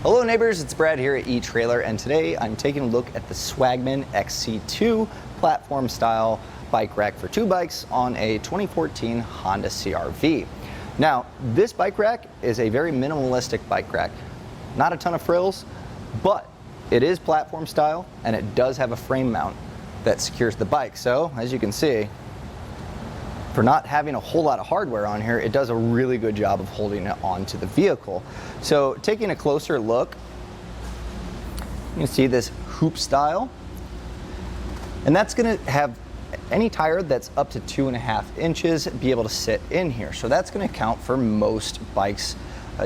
Hello neighbors, it's Brad here at eTrailer, and today I'm taking a look at the Swagman XC2 platform style bike rack for two bikes on a 2014 Honda CR-V. Now, this bike rack is a very minimalistic bike rack. Not a ton of frills, but it is platform style and it does have a frame mount that secures the bike. So, as you can see, for not having a whole lot of hardware on here, it does a really good job of holding it onto the vehicle. So taking a closer look, you can see this hoop style, and that's going to have any tire that's up to 2.5 inches be able to sit in here. So that's going to count for most bikes,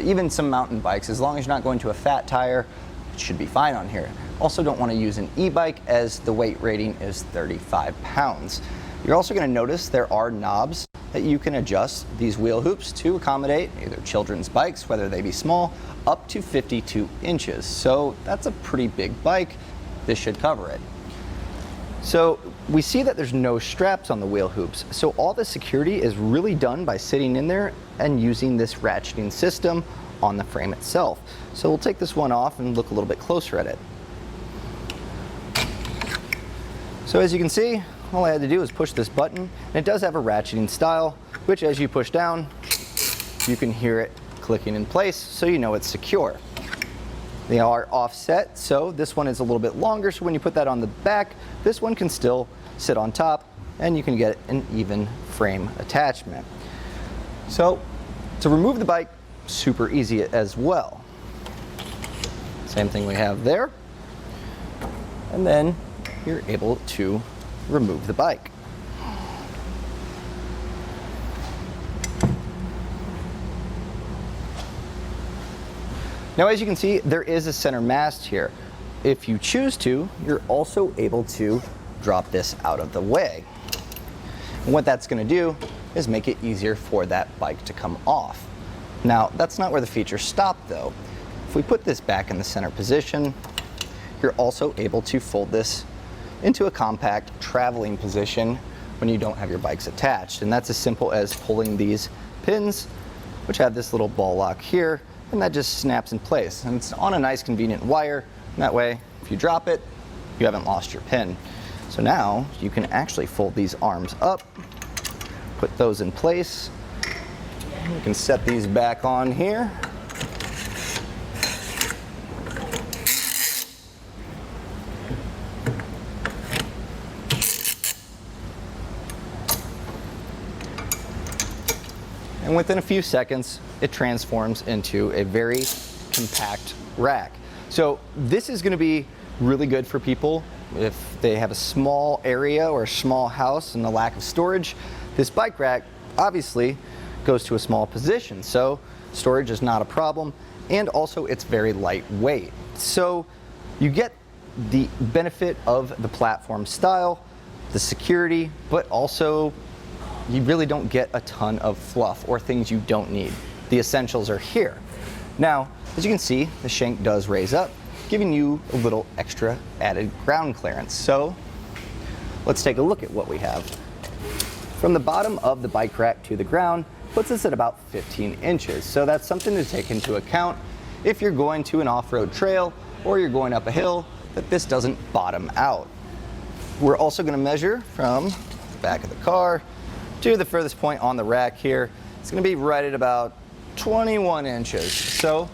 even some mountain bikes. As long as you're not going to a fat tire, it should be fine on here. Also don't want to use an e-bike as the weight rating is 35 pounds. You're also going to notice there are knobs that you can adjust these wheel hoops to accommodate either children's bikes, whether they be small, up to 52 inches. So that's a pretty big bike. This should cover it. So we see that there's no straps on the wheel hoops. So all the security is really done by sitting in there and using this ratcheting system on the frame itself. So we'll take this one off and look a little bit closer at it. So as you can see, all I had to do is push this button, and it does have a ratcheting style, which as you push down, you can hear it clicking in place, so you know it's secure. They are offset, so this one is a little bit longer, so when you put that on the back, this one can still sit on top, and you can get an even frame attachment. So, to remove the bike, super easy as well. Same thing we have there, and then you're able to remove the bike. Now, as you can see, there is a center mast here. If you choose to, you're also able to drop this out of the way. And what that's going to do is make it easier for that bike to come off. Now, that's not where the features stop though. If we put this back in the center position, you're also able to fold this into a compact traveling position when you don't have your bikes attached. And that's as simple as pulling these pins, which have this little ball lock here, and that just snaps in place. And it's on a nice convenient wire, and that way, if you drop it, you haven't lost your pin. So now you can actually fold these arms up, put those in place. You can set these back on here. And within a few seconds, it transforms into a very compact rack. So this is going to be really good for people if they have a small area or a small house and a lack of storage. This bike rack obviously goes to a small position, so storage is not a problem, and also it's very lightweight. So you get the benefit of the platform style, the security, but also you really don't get a ton of fluff or things you don't need. The essentials are here. Now, as you can see, the shank does raise up, giving you a little extra added ground clearance. So let's take a look at what we have. From the bottom of the bike rack to the ground puts us at about 15 inches. So that's something to take into account if you're going to an off-road trail or you're going up a hill, that this doesn't bottom out. We're also going to measure from the back of the car to the furthest point on the rack here. It's going to be right at about 21 inches. So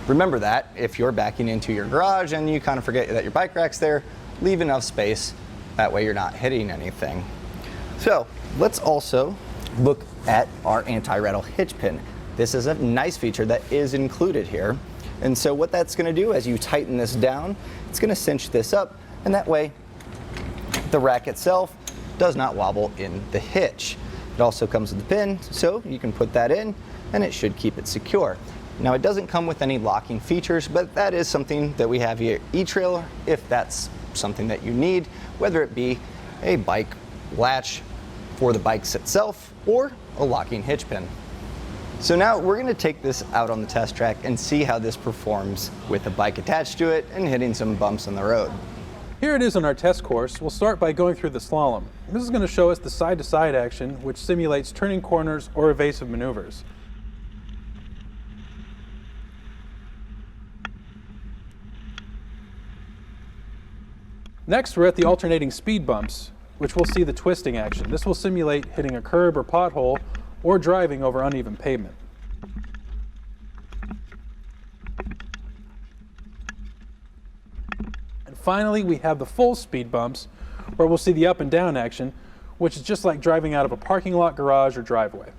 remember that if you're backing into your garage and you kind of forget that your bike rack's there, leave enough space. That way you're not hitting anything. So let's also look at our anti-rattle hitch pin. This is a nice feature that is included here. And so what that's going to do as you tighten this down, it's going to cinch this up, and that way the rack itself does not wobble in the hitch. It also comes with the pin, so you can put that in and it should keep it secure. Now, it doesn't come with any locking features, but that is something that we have here at eTrailer if that's something that you need, whether it be a bike latch for the bikes itself or a locking hitch pin. So now we're going to take this out on the test track and see how this performs with a bike attached to it and hitting some bumps on the road. Here it is on our test course. We'll start by going through the slalom. This is going to show us the side-to-side action, which simulates turning corners or evasive maneuvers. Next, we're at the alternating speed bumps, which will see the twisting action. This will simulate hitting a curb or pothole or driving over uneven pavement. And finally, we have the full speed bumps, where we'll see the up and down action, which is just like driving out of a parking lot, garage, or driveway.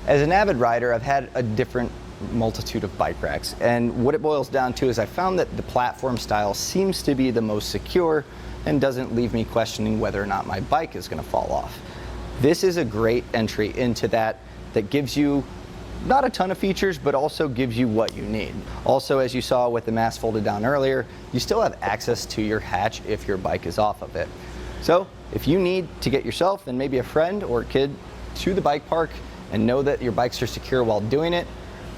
As an avid rider, I've had a different multitude of bike racks, and what it boils down to is I found that the platform style seems to be the most secure and doesn't leave me questioning whether or not my bike is going to fall off. This is a great entry into that gives you not a ton of features, but also gives you what you need. Also, as you saw with the Mast folded down earlier, you still have access to your hatch if your bike is off of it. So if you need to get yourself and maybe a friend or a kid to the bike park and know that your bikes are secure while doing it,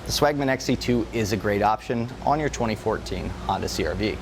the Swagman XC2 is a great option on your 2014 Honda CR-V.